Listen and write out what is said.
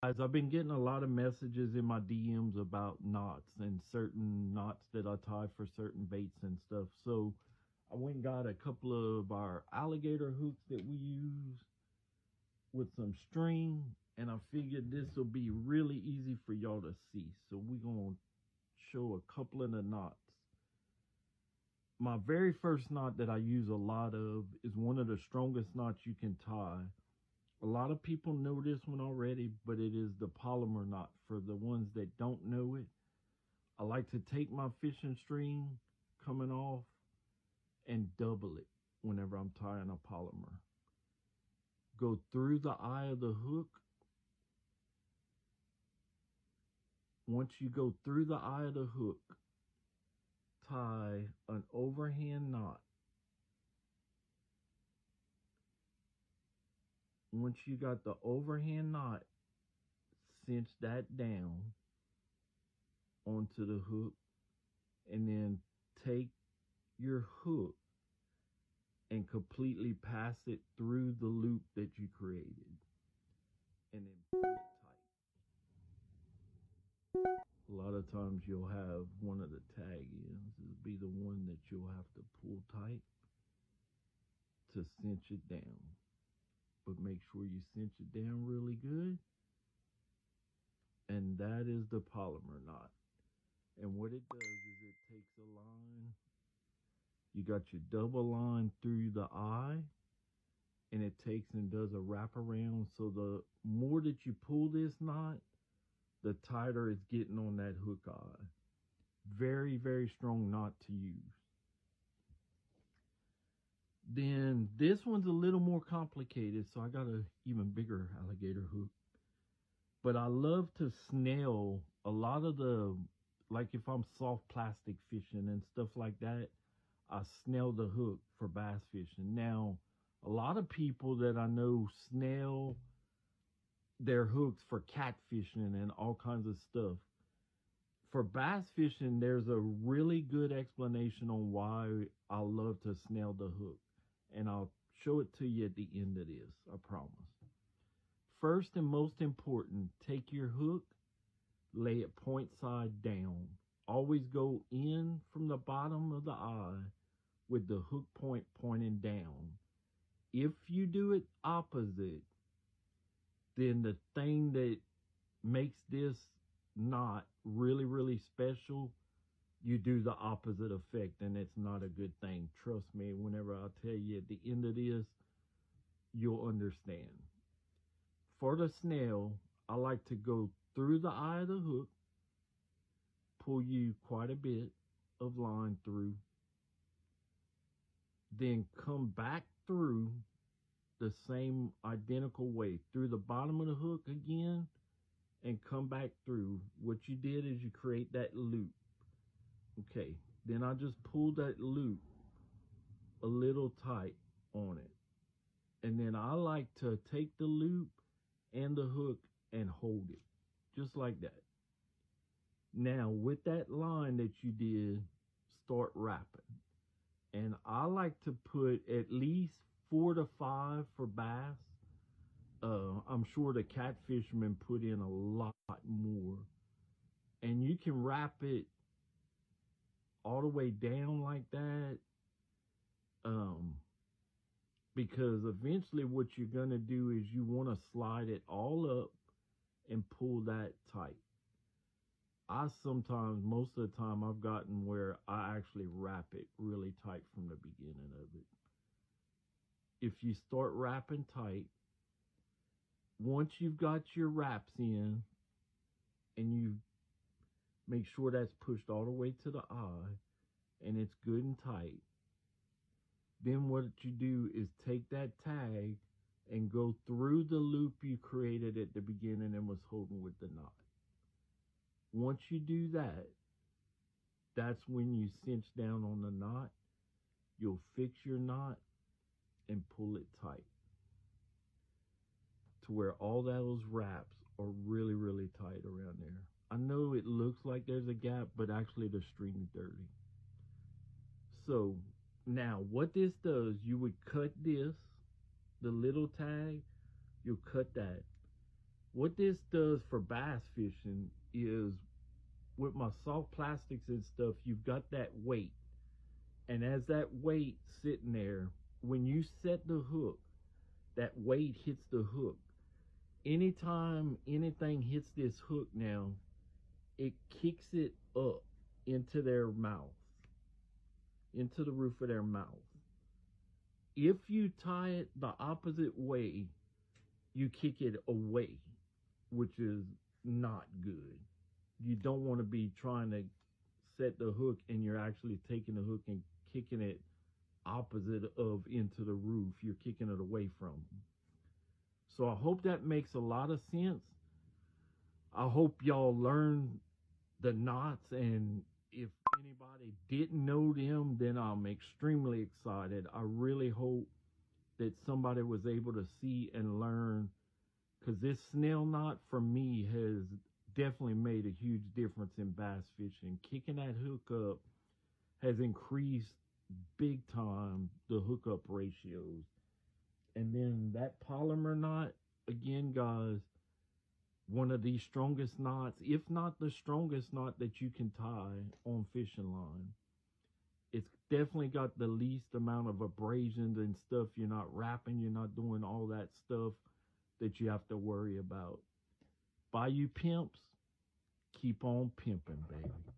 Guys, I've been getting a lot of messages in my DMs about knots and certain knots that I tie for certain baits and stuff. So I went and got a couple of our alligator hooks that we use with some string, and I figured this will be really easy for y'all to see. So we're going to show a couple of the knots. My very first knot that I use a lot of is one of the strongest knots you can tie. A lot of people know this one already, but it is the polymer knot. For the ones that don't know it, I like to take my fishing string coming off and double it whenever I'm tying a polymer. Go through the eye of the hook. Once you go through the eye of the hook, tie an overhand knot. Once you got the overhand knot, cinch that down onto the hook, and then take your hook and completely pass it through the loop that you created, and then pull it tight. A lot of times you'll have one of the tag ends. It'll be the one that you'll have to pull tight to cinch it down. But make sure you cinch it down really good. And that is the polymer knot. And what it does is it takes a line. You got your double line through the eye, and it takes and does a wraparound. So the more that you pull this knot, the tighter it's getting on that hook eye. Very, very strong knot to use. Then this one's a little more complicated, so I got an even bigger alligator hook. But I love to snell a lot of the, like if I'm soft plastic fishing and stuff like that, I snell the hook for bass fishing. Now, a lot of people that I know snell their hooks for catfishing and all kinds of stuff. For bass fishing, there's a really good explanation on why I love to snell the hook. And I'll show it to you at the end of this, I promise. First and most important, take your hook, lay it point side down. Always go in from the bottom of the eye with the hook point pointing down. If you do it opposite, then the thing that makes this knot really, really special, you do the opposite effect, and it's not a good thing. Trust me, whenever I tell you at the end of this, you'll understand. For the snell, I like to go through the eye of the hook, pull you quite a bit of line through, then come back through the same identical way, through the bottom of the hook again, and come back through. What you did is you create that loop. Okay, then I just pull that loop a little tight on it. And then I like to take the loop and the hook and hold it, just like that. Now, with that line that you did, start wrapping. And I like to put at least 4 to 5 for bass. I'm sure the catfishermen put in a lot more. And you can wrap it all the way down like that. Because eventually what you're going to do is you want to slide it all up and pull that tight. I sometimes, most of the time, I've gotten where I actually wrap it really tight from the beginning of it. If you start wrapping tight, once you've got your wraps in and you make sure that's pushed all the way to the eye and it's good and tight, then what you do is take that tag and go through the loop you created at the beginning and was holding with the knot. Once you do that, that's when you cinch down on the knot. You'll fix your knot and pull it tight to where all those wraps are really, really tight around there. I know it looks like there's a gap, but actually the string's dirty. So now what this does, you would cut this, the little tag, you'll cut that. What this does for bass fishing is with my soft plastics and stuff, you've got that weight. And as that weight sitting there, when you set the hook, that weight hits the hook. Anytime anything hits this hook now, it kicks it up into their mouth, into the roof of their mouth. If you tie it the opposite way, you kick it away, which is not good. You don't want to be trying to set the hook and you're actually taking the hook and kicking it opposite of into the roof. You're kicking it away from them. So I hope that makes a lot of sense. I hope y'all learn the knots, and if anybody didn't know them, then I'm extremely excited. I really hope that somebody was able to see and learn, because this snail knot for me has definitely made a huge difference in bass fishing. Kicking that hook up has increased big time the hookup ratios. And then that polymer knot, again, guys, one of the strongest knots, if not the strongest knot that you can tie on fishing line. It's definitely got the least amount of abrasions and stuff. You're not wrapping, you're not doing all that stuff that you have to worry about. Bayou pimps, keep on pimping, baby.